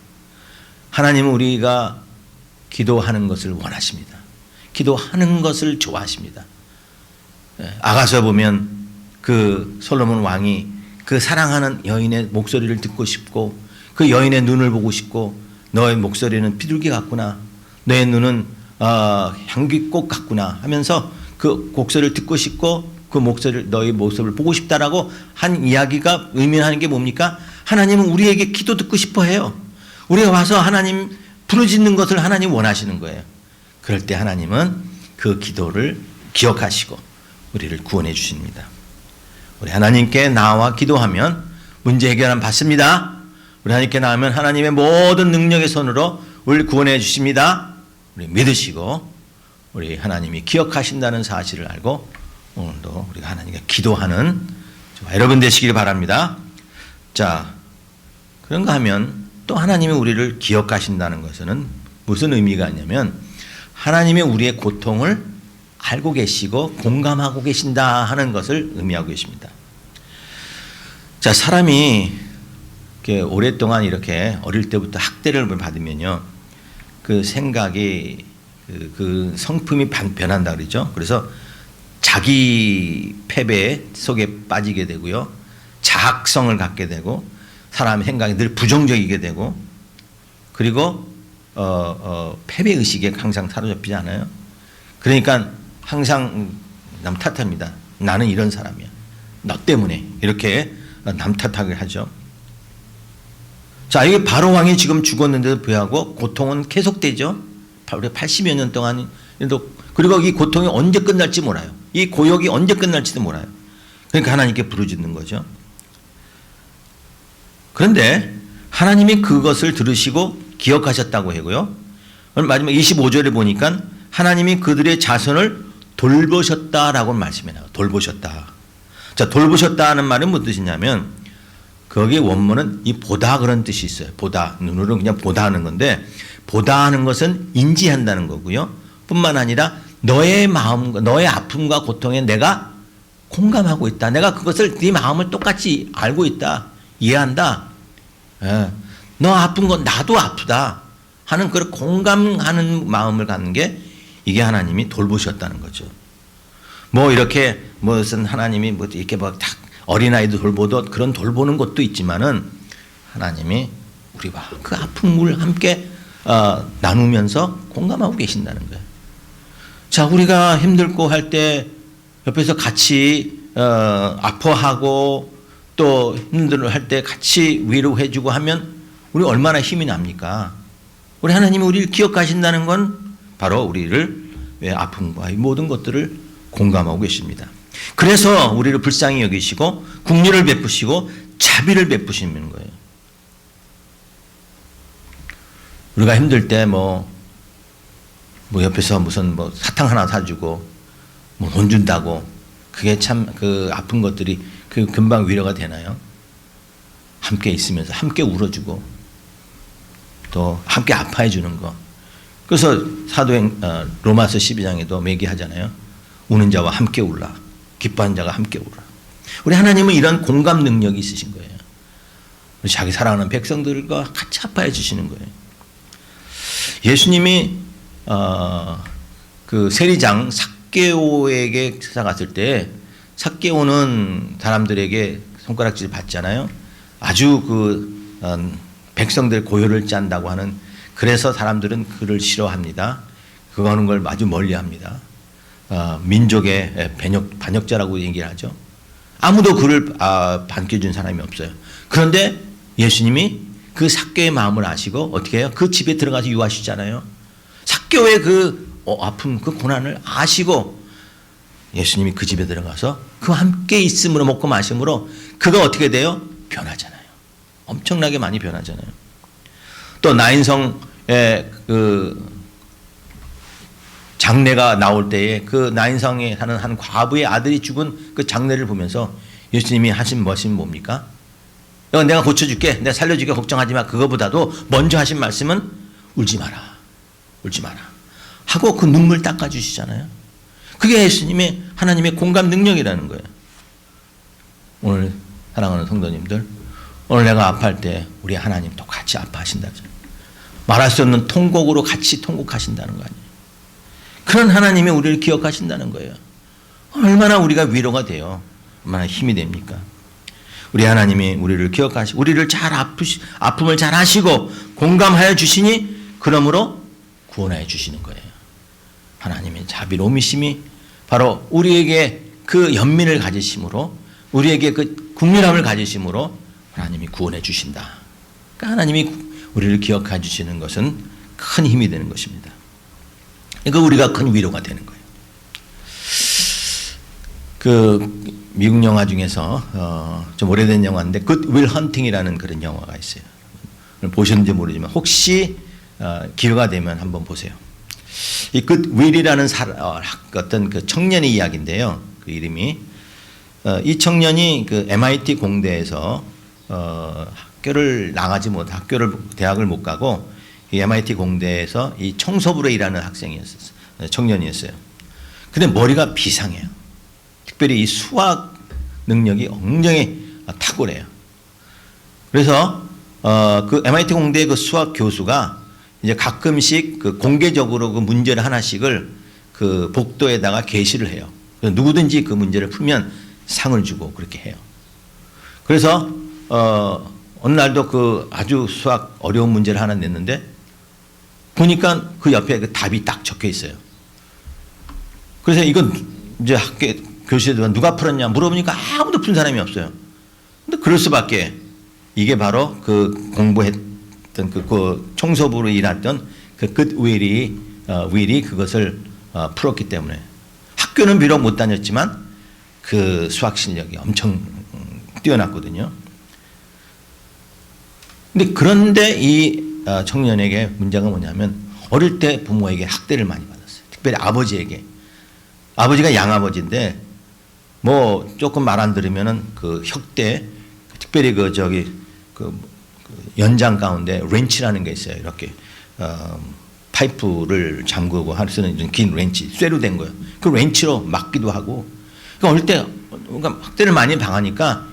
하나님은 우리가 기도하는 것을 원하십니다. 기도하는 것을 좋아하십니다. 아가서 보면 그 솔로몬 왕이 그 사랑하는 여인의 목소리를 듣고 싶고 그 여인의 눈을 보고 싶고 너의 목소리는 비둘기 같구나. 너의 눈은 향기꽃 같구나 하면서 그 목소리를 듣고 싶고 그 목소리를 너의 모습을 보고 싶다라고 한 이야기가 의미하는 게 뭡니까? 하나님은 우리에게 기도 듣고 싶어 해요. 우리가 와서 하나님 부르짖는 것을 하나님 원하시는 거예요. 그럴 때 하나님은 그 기도를 기억하시고 우리를 구원해 주십니다. 우리 하나님께 나와 기도하면 문제 해결은 받습니다. 우리 하나님께 나오면 하나님의 모든 능력의 손으로 우리를 구원해 주십니다. 우리 믿으시고 우리 하나님이 기억하신다는 사실을 알고 오늘도 우리가 하나님께 기도하는 여러분 되시길 바랍니다. 자, 그런가 하면 또 하나님이 우리를 기억하신다는 것은 무슨 의미가 있냐면 하나님이 우리의 고통을 알고 계시고 공감하고 계신다 하는 것을 의미하고 계십니다. 자, 사람이 이렇게 오랫동안 이렇게 어릴 때부터 학대를 받으면요, 그 생각이 그 성품이 변한다 그러죠. 그래서 자기 패배 속에 빠지게 되고요, 자학성을 갖게 되고 사람의 생각이 늘 부정적이게 되고 그리고 패배 의식에 항상 사로잡히지 않아요. 그러니까 항상 남 탓합니다. 나는 이런 사람이야. 너 때문에 이렇게 남 탓하게 하죠. 자, 이게 바로 왕이 지금 죽었는데도 불구하고 고통은 계속되죠. 80여 년 동안. 그리고 이 고통이 언제 끝날지 몰라요. 이 고역이 언제 끝날지도 몰라요. 그러니까 하나님께 부르짖는 거죠. 그런데 하나님이 그것을 들으시고 기억하셨다고 하고요. 마지막 25절에 보니까 하나님이 그들의 자손을 돌보셨다라고 말씀해 나와요. 돌보셨다. 자, 돌보셨다는 말은 무슨 뜻이냐면 거기에 원문은 이 보다 그런 뜻이 있어요. 보다. 눈으로 그냥 보다 하는 건데 보다 하는 것은 인지한다는 거고요. 뿐만 아니라 너의 마음과 너의 아픔과 고통에 내가 공감하고 있다. 내가 그것을 네 마음을 똑같이 알고 있다. 이해한다. 예. 너 아픈 건 나도 아프다 하는 그런 공감하는 마음을 갖는 게 이게 하나님이 돌보셨다는 거죠. 뭐 이렇게 무슨 하나님이 뭐 이렇게 막 어린아이도 돌보듯 그런 돌보는 것도 있지만은 하나님이 우리와 그 아픔을 함께 나누면서 공감하고 계신다는 거예요. 자, 우리가 힘들고 할 때 옆에서 같이 아파하고 또 힘들어 할 때 같이 위로해주고 하면 우리 얼마나 힘이 납니까? 우리 하나님이 우리를 기억하신다는 건 바로 우리를 아픔과 이 모든 것들을 공감하고 계십니다. 그래서 우리를 불쌍히 여기시고 긍휼을 베푸시고 자비를 베푸시는 거예요. 우리가 힘들 때 뭐 옆에서 무슨 뭐 사탕 하나 사주고 뭐 돈 준다고 그게 참 그 아픈 것들이 그 금방 위로가 되나요? 함께 있으면서 함께 울어주고 또 함께 아파해 주는 거. 그래서 사도행 로마서 12장에도 얘기하잖아요. 우는 자와 함께 울라. 기뻐하는 자가 함께 울어라. 우리 하나님은 이런 공감 능력이 있으신 거예요. 자기 사랑하는 백성들과 같이 아파해 주시는 거예요. 예수님이 그 세리장 삭개오에게 찾아갔을 때 삭개오는 사람들에게 손가락질 받잖아요. 아주 백성들 고요를 짠다고 하는, 그래서 사람들은 그를 싫어합니다. 그거 하는 걸 아주 멀리합니다. 민족의 반역자라고 얘기를 하죠. 아무도 그를 반겨준 사람이 없어요. 그런데 예수님이 그 삭개오의 마음을 아시고 어떻게 해요? 그 집에 들어가서 유하시잖아요. 삭개오의 그 아픔, 그 고난을 아시고 예수님이 그 집에 들어가서 그와 함께 있음으로, 먹고 마심으로 그가 어떻게 돼요? 변하잖아요. 엄청나게 많이 변하잖아요. 또 나인성의 그 장례가 나올 때에 그 나인성에 사는 한 과부의 아들이 죽은 그 장례를 보면서 예수님이 하신 것이 뭡니까? 내가 고쳐줄게, 내가 살려줄게, 걱정하지 마. 그거보다도 먼저 하신 말씀은 울지 마라, 울지 마라 하고 그 눈물 닦아주시잖아요. 그게 예수님의, 하나님의 공감 능력이라는 거예요. 오늘 사랑하는 성도님들, 오늘 내가 아파할 때 우리 하나님 똑같이 아파하신다죠. 말할 수 없는 통곡으로 같이 통곡하신다는 거 아니에요. 그런 하나님이 우리를 기억하신다는 거예요. 얼마나 우리가 위로가 돼요. 얼마나 힘이 됩니까? 우리 하나님이 우리를 기억하시고 우리를 잘 아픔을 잘 하시고 공감하여 주시니 그러므로 구원하여 주시는 거예요. 하나님의 자비로우심이 바로 우리에게 그 연민을 가지심으로, 우리에게 그 국률함을 가지심으로 하나님이 구원해 주신다. 그러니까 하나님이 우리를 기억해 주시는 것은 큰 힘이 되는 것입니다. 그러니까 우리가 큰 위로가 되는 거예요. 그 미국 영화 중에서 좀 오래된 영화인데 굿 윌 헌팅이라는 그런 영화가 있어요. 보셨는지 모르지만 혹시 기회가 되면 한번 보세요. 이 굿 윌이라는 어떤 그 청년의 이야기인데요. 그 이름이 이 청년이 그 MIT 공대에서 학교를 나가지 못, 대학을 못 가고 이 MIT 공대에서 이 청소부로 일하는 학생이었어요. 청년이었어요. 근데 머리가 비상해요. 특별히 이 수학 능력이 굉장히 탁월해요. 그래서 그 MIT 공대의 그 수학 교수가 이제 가끔씩 그 공개적으로 그 문제를 하나씩을 그 복도에다가 게시를 해요. 그래서 누구든지 그 문제를 풀면 상을 주고 그렇게 해요. 그래서 어느 날도 그 아주 수학 어려운 문제를 하나 냈는데 보니까 그 옆에 그 답이 딱 적혀 있어요. 그래서 이건 이제 교실에 누가 풀었냐 물어보니까 아무도 푼 사람이 없어요. 근데 그럴 수밖에. 이게 바로 그 공부했던 그 청소부로 일했던 그 굿 윌이 그것을 풀었기 때문에 학교는 비록 못 다녔지만 그 수학 실력이 엄청 뛰어났거든요. 근데 그런데 이 청년에게 문제가 뭐냐면 어릴 때 부모에게 학대를 많이 받았어요. 특별히 아버지에게. 아버지가 양아버지인데 뭐 조금 말 안 들으면은 그 혁대, 특별히 그 연장 가운데 렌치라는 게 있어요. 이렇게 파이프를 잠그고 할 수 있는 긴 렌치, 쇠로 된 거예요. 그 렌치로 막기도 하고. 그러니까 어릴 때 그러니까 학대를 많이 당하니까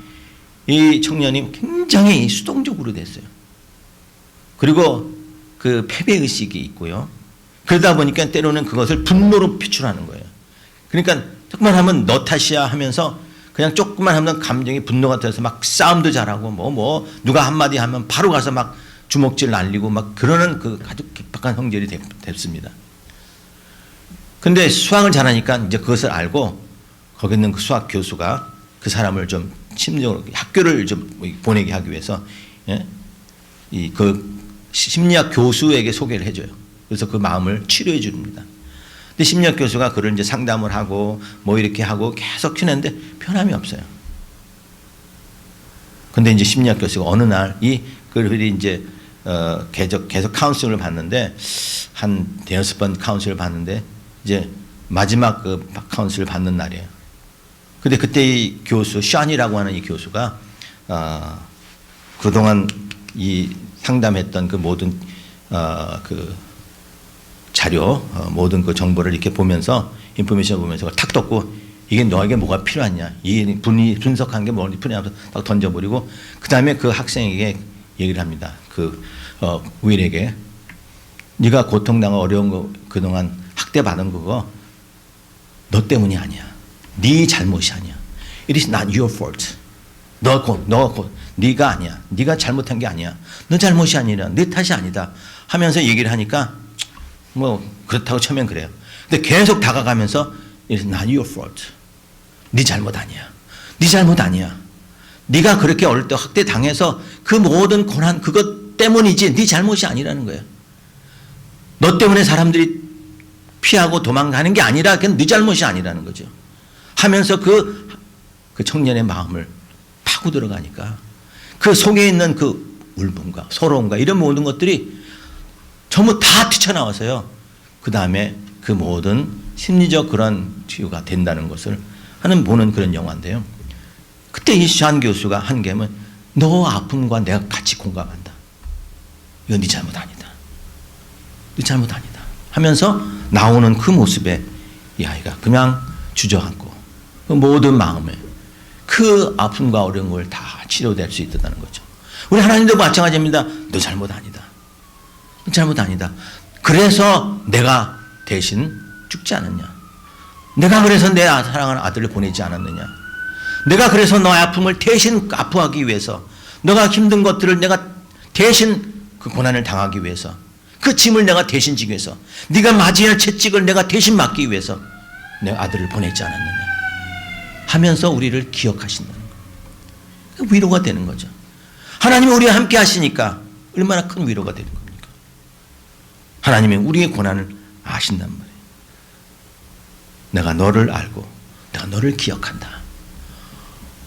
이 청년이 굉장히 수동적으로 됐어요. 그리고 그 패배 의식이 있고요. 그러다 보니까 때로는 그것을 분노로 표출하는 거예요. 그러니까 조금만 하면 너 탓이야 하면서 그냥 조금만 하면 감정이 분노가 돼서 막 싸움도 잘하고 누가 한마디 하면 바로 가서 막 주먹질 날리고 막 그러는 그 아주 급박한 성질이 됐습니다. 근데 수학을 잘하니까 이제 그것을 알고 거기 있는 그 수학 교수가 그 사람을 좀 심리적으로 학교를 좀 보내게 하기 위해서 그 심리학 교수에게 소개를 해줘요. 그래서 그 마음을 치료해 줍니다. 근데 심리학 교수가 그를 이제 상담을 하고 뭐 이렇게 하고 계속 키우는데 변함이 없어요. 근데 이제 심리학 교수가 어느 날 그들이 이제 계속 카운슬을 받는데 한 대여섯 번 카운슬을 받는데 이제 마지막 그 카운슬을 받는 날이에요. 근데 그때 이 교수 샤니라고 하는 이 교수가 그동안 이 상담했던 그 모든 그 자료 모든 그 정보를 이렇게 보면서 인포메이션을 보면서 탁 떴고 이게 너에게 뭐가 필요하냐, 이 분석한 게 뭐가 필요하냐 딱 던져버리고 그 다음에 그 학생에게 얘기를 합니다. 그 우일에게 네가 고통당하고 어려운 거 그동안 학대받은 그거 너 때문이 아니야. 네 잘못이 아니야. It is not your fault. 네가 아니야. 네가 잘못한 게 아니야. 너 잘못이 아니라 네 탓이 아니다 하면서 얘기를 하니까 뭐 그렇다고 처음엔 그래요. 근데 계속 다가가면서 It is not your fault. 네 잘못 아니야. 네 잘못 아니야. 네가 그렇게 어릴 때 학대 당해서 그 모든 고난 그것 때문이지 네 잘못이 아니라는 거예요. 너 때문에 사람들이 피하고 도망가는 게 아니라 그건 네 잘못이 아니라는 거죠. 하면서 그 청년의 마음을 파고 들어가니까 그 속에 있는 그 울분과 서러움과 이런 모든 것들이 전부 다 튀쳐나와서요. 그 다음에 그 모든 심리적 그런 치유가 된다는 것을 보는 그런 영화인데요. 그때 이 샤안 교수가 한 게임은 너 아픔과 내가 같이 공감한다. 이건 네 잘못 아니다. 네 잘못 아니다. 하면서 나오는 그 모습에 이 아이가 그냥 주저앉고 그 모든 마음에 그 아픔과 어려운 걸 다 치료될 수 있다는 거죠. 우리 하나님도 마찬가지입니다. 너 잘못 아니다. 너 잘못 아니다. 그래서 내가 대신 죽지 않았냐. 내가 그래서 내 사랑하는 아들을 보내지 않았느냐. 내가 그래서 너의 아픔을 대신 아파하기 위해서 너가 힘든 것들을 내가 대신 그 고난을 당하기 위해서 그 짐을 내가 대신 지기 위해서 네가 맞이해야 할 채찍을 내가 대신 맞기 위해서 내 아들을 보내지 않았느냐 하면서 우리를 기억하신다는 거예요. 위로가 되는 거죠. 하나님이 우리와 함께 하시니까 얼마나 큰 위로가 되는 겁니까? 하나님이 우리의 고난을 아신단 말이에요. 내가 너를 알고 내가 너를 기억한다.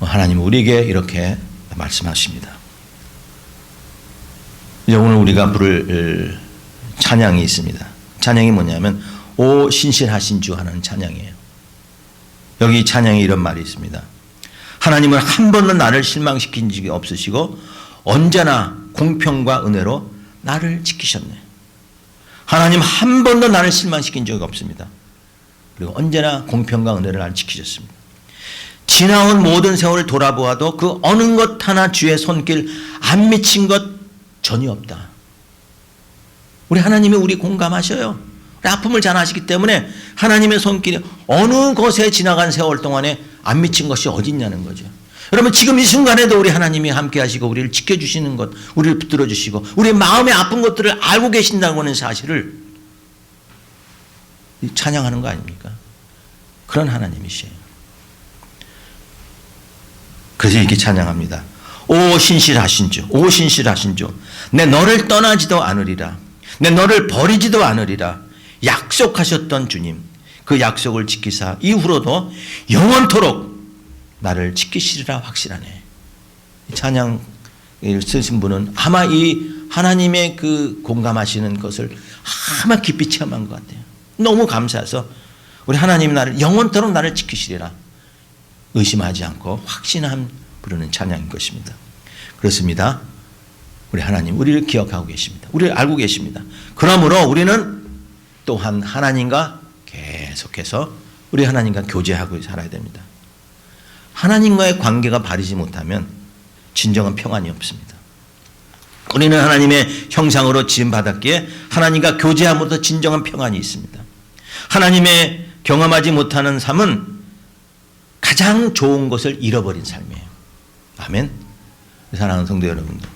하나님은 우리에게 이렇게 말씀하십니다. 이제 오늘 우리가 부를 찬양이 있습니다. 찬양이 뭐냐면 오 신실하신 주 하는 찬양이에요. 여기 찬양에 이런 말이 있습니다. 하나님은 한 번도 나를 실망시킨 적이 없으시고 언제나 공평과 은혜로 나를 지키셨네. 하나님 한 번도 나를 실망시킨 적이 없습니다. 그리고 언제나 공평과 은혜를 나를 지키셨습니다. 지나온 모든 세월을 돌아보아도 그 어느 것 하나 주의 손길 안 미친 것 전혀 없다. 우리 하나님이 우리 공감하셔요. 우리 아픔을 잘 아시기 때문에 하나님의 손길이 어느 것에 지나간 세월 동안에 안 미친 것이 어디 있냐는 거죠. 여러분 지금 이 순간에도 우리 하나님이 함께 하시고 우리를 지켜주시는 것, 우리를 붙들어 주시고 우리 마음의 아픈 것들을 알고 계신다고 하는 사실을 찬양하는 거 아닙니까? 그런 하나님이시에요. 그래서 이렇게 찬양합니다. 오 신실하신 주, 오 신실하신 주, 내 너를 떠나지도 않으리라. 내 너를 버리지도 않으리라. 약속하셨던 주님, 그 약속을 지키사 이후로도 영원토록 나를 지키시리라 확실하네. 찬양을 쓰신 분은 아마 이 하나님의 그 공감하시는 것을 아마 깊이 체험한 것 같아요. 너무 감사해서 우리 하나님이 나를 영원토록 나를 지키시리라 의심하지 않고 확신함 부르는 찬양인 것입니다. 그렇습니다. 우리 하나님 우리를 기억하고 계십니다. 우리를 알고 계십니다. 그러므로 우리는 또한 하나님과 계속해서 우리 하나님과 교제하고 살아야 됩니다. 하나님과의 관계가 바르지 못하면 진정한 평안이 없습니다. 우리는 하나님의 형상으로 지음받았기에 하나님과 교제함으로써 진정한 평안이 있습니다. 하나님의 경험하지 못하는 삶은 가장 좋은 것을 잃어버린 삶이에요. 아멘. 사랑하는 성도 여러분들,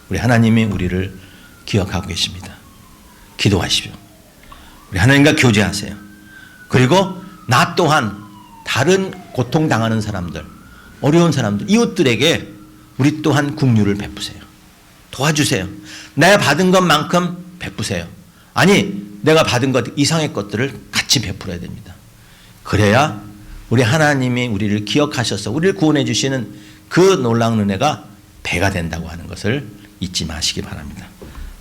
우리 하나님이 우리를 기억하고 계십니다. 기도하십시오. 우리 하나님과 교제하세요. 그리고 나 또한 다른 고통당하는 사람들, 어려운 사람들, 이웃들에게 우리 또한 긍휼을 베푸세요. 도와주세요. 내가 받은 것만큼 베푸세요. 아니, 내가 받은 것 이상의 것들을 같이 베풀어야 됩니다. 그래야 우리 하나님이 우리를 기억하셔서 우리를 구원해 주시는 그 놀라운 은혜가 배가 된다고 하는 것을 잊지 마시기 바랍니다.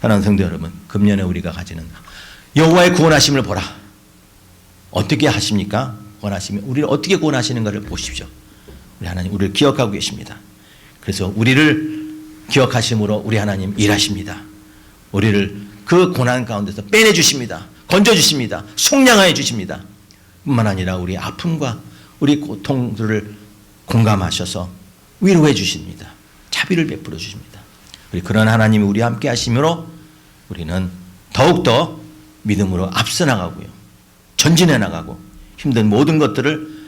사랑하는 성도 여러분, 금년에 우리가 가지는 여호와의 구원하심을 보라. 어떻게 하십니까? 구원하시면 우리를 어떻게 구원하시는가를 보십시오. 우리 하나님 우리를 기억하고 계십니다. 그래서 우리를 기억하심으로 우리 하나님 일하십니다. 우리를 그 고난 가운데서 빼내주십니다. 건져주십니다. 속량하여 주십니다. 뿐만 아니라 우리 아픔과 우리 고통들을 공감하셔서 위로해 주십니다. 자비를 베풀어 주십니다. 우리 그런 하나님이 우리 함께 하심으로 우리는 더욱더 믿음으로 앞서 나가고요. 전진해 나가고 힘든 모든 것들을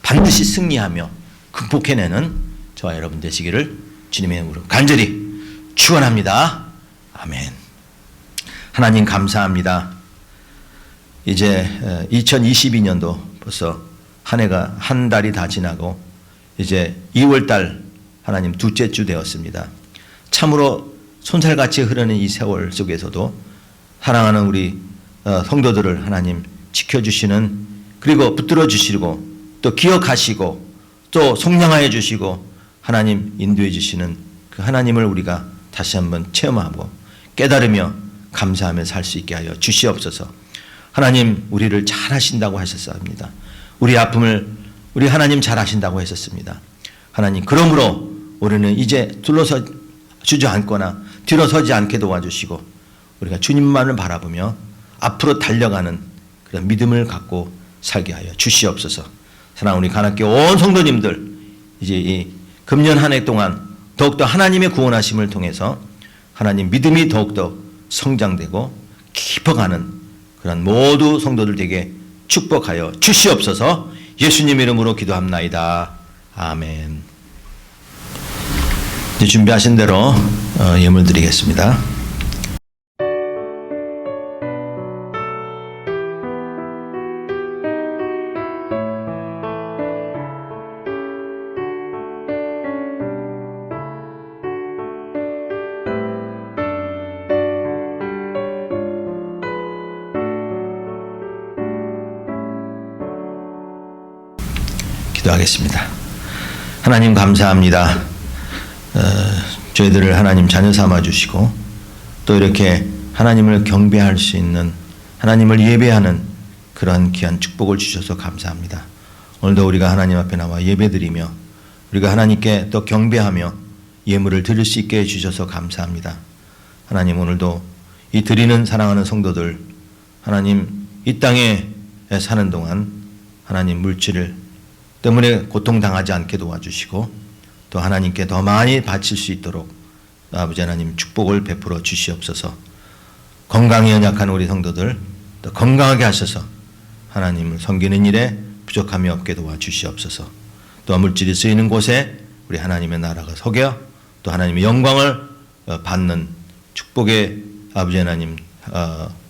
반드시 승리하며 극복해내는 저와 여러분 되시기를 주님의 이름으로 간절히 축원합니다. 아멘. 하나님 감사합니다. 이제 2022년도 벌써 한 해가 한 달이 다 지나고 이제 2월달 하나님 둘째 주 되었습니다. 참으로 손살같이 흐르는 이 세월 속에서도 사랑하는 우리 성도들을 하나님 지켜주시는, 그리고 붙들어 주시고 또 기억하시고 또 속량하여 주시고 하나님 인도해 주시는 그 하나님을 우리가 다시 한번 체험하고 깨달으며 감사하며 살 수 있게 하여 주시옵소서. 하나님 우리를 잘 하신다고 하셨습니다. 우리 아픔을 우리 하나님 잘 하신다고 하셨습니다. 하나님 그러므로 우리는 이제 둘러서 주저앉거나 뒤로 서지 않게 도와주시고 우리가 주님만을 바라보며 앞으로 달려가는 그런 믿음을 갖고 살게 하여 주시옵소서. 사랑하는 우리 가나교회 온 성도님들, 이제 이 금년 한 해 동안 더욱더 하나님의 구원하심을 통해서 하나님 믿음이 더욱더 성장되고 깊어가는 그런 모두 성도들 되게 축복하여 주시옵소서. 예수님 이름으로 기도합나이다. 아멘. 이제 준비하신 대로 예물 드리겠습니다. 기도하겠습니다. 하나님 감사합니다. 저희들을 하나님 자녀 삼아 주시고 또 이렇게 하나님을 경배할 수 있는, 하나님을 예배하는 그런 귀한 축복을 주셔서 감사합니다. 오늘도 우리가 하나님 앞에 나와 예배드리며 우리가 하나님께 또 경배하며 예물을 드릴 수 있게 해주셔서 감사합니다. 하나님 오늘도 이 드리는 사랑하는 성도들, 하나님 이 땅에 사는 동안 하나님 물질을 때문에 고통당하지 않게 도와주시고 또 하나님께 더 많이 바칠 수 있도록 아버지 하나님 축복을 베풀어 주시옵소서. 건강이 연약한 우리 성도들 또 건강하게 하셔서 하나님을 섬기는 일에 부족함이 없게 도와주시옵소서. 또 물질이 쓰이는 곳에 우리 하나님의 나라가 서겨 또 하나님의 영광을 받는 축복의 아버지 하나님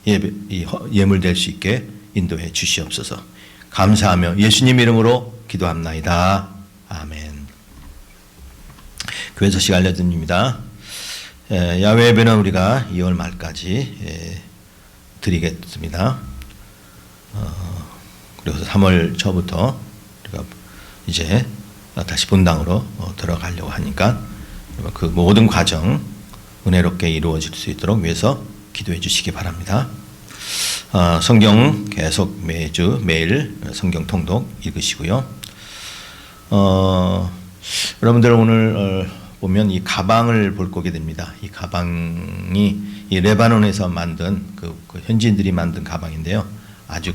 예물 될 수 있게 인도해 주시옵소서. 감사하며 예수님 이름으로 기도합나이다. 아멘. 교회 소식 알려드립니다. 야외 예배는 우리가 2월 말까지 드리겠습니다. 그리고 3월 초부터 우리가 이제 다시 본당으로 들어가려고 하니까 그 모든 과정 은혜롭게 이루어질 수 있도록 위해서 기도해 주시기 바랍니다. 성경 계속 매일 성경 통독 읽으시고요. 여러분들 오늘 보면 이 가방을 볼 거게 됩니다. 이 가방이 이 레바논에서 만든 그 현지인들이 만든 가방인데요. 아주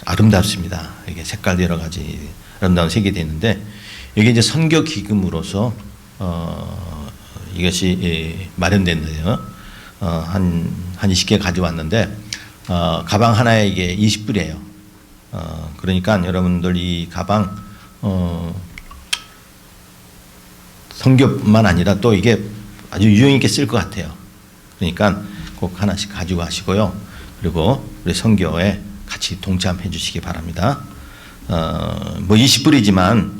아름답습니다. 이게 색깔 여러 가지 아름다운 색이 되어 있는데 이게 이제 선교 기금으로서 이것이 마련됐는데요. 한 20개 가져왔는데 가방 하나에 이게 20불이에요. 그러니까 여러분들 이 가방 선교뿐만 아니라 또 이게 아주 유용 있게 쓸 것 같아요. 그러니까 꼭 하나씩 가지고 가시고요. 그리고 우리 선교에 같이 동참해 주시기 바랍니다. 뭐 20불이지만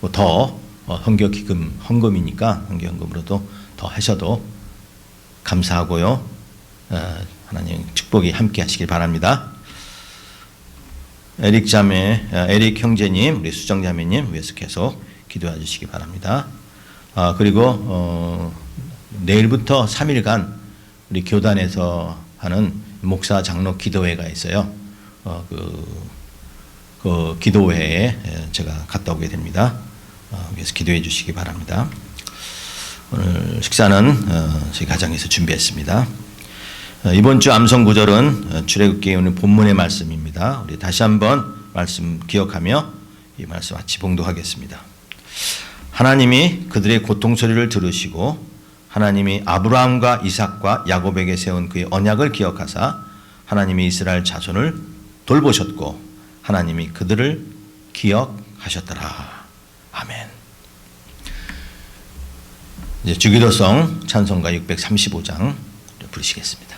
뭐 더 선교 기금 헌금이니까 선교 헌금으로도 더 하셔도 감사하고요. 하나님 축복이 함께 하시길 바랍니다. 에릭 자매, 에릭 형제님, 우리 수정 자매님 위해서 계속 기도해 주시기 바랍니다. 그리고 내일부터 3일간 우리 교단에서 하는 목사 장로 기도회가 있어요. 그 기도회에 제가 갔다 오게 됩니다. 위해서 기도해 주시기 바랍니다. 오늘 식사는 저희 가정에서 준비했습니다. 이번 주 암송 구절은 출애굽기 오늘 본문의 말씀입니다. 우리 다시 한번 말씀 기억하며 이 말씀 같이 봉독하겠습니다. 하나님이 그들의 고통 소리를 들으시고 하나님이 아브라함과 이삭과 야곱에게 세운 그의 언약을 기억하사 하나님이 이스라엘 자손을 돌보셨고 하나님이 그들을 기억하셨더라. 아멘. 이제 주기도성 찬송가 635장 부르시겠습니다.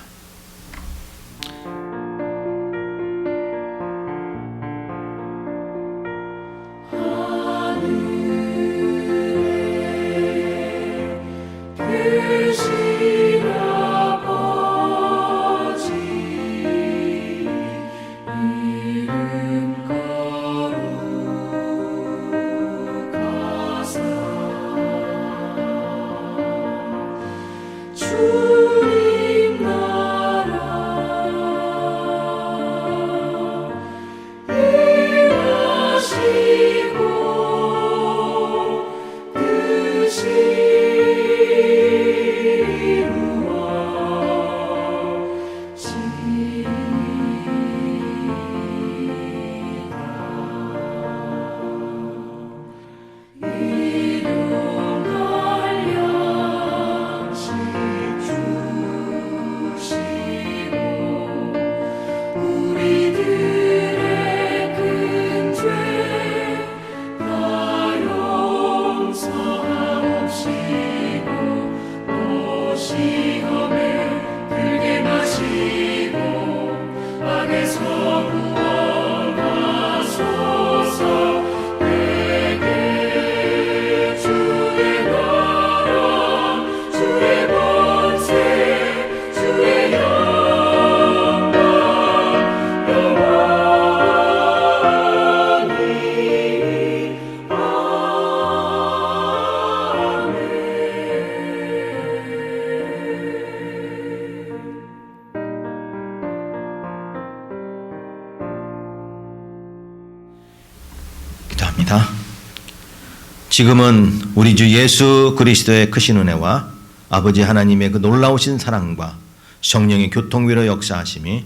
지금은 우리 주 예수 그리스도의 크신 은혜와 아버지 하나님의 그 놀라우신 사랑과 성령의 교통위로 역사하심이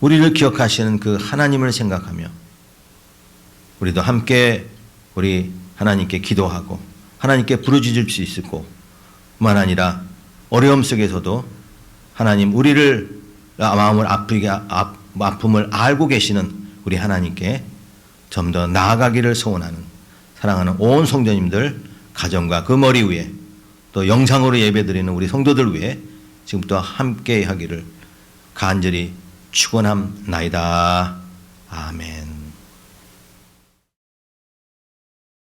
우리를 기억하시는 그 하나님을 생각하며 우리도 함께 우리 하나님께 기도하고 하나님께 부르짖을 수 있고 뿐만 아니라 어려움 속에서도 하나님 우리를 마음을 아픔을 알고 계시는 우리 하나님께 좀 더 나아가기를 소원하는 사랑하는 온 성도님들 가정과 그 머리 위에 또 영상으로 예배드리는 우리 성도들 위해 지금부터 함께 하기를 간절히 축원함나이다. 아멘.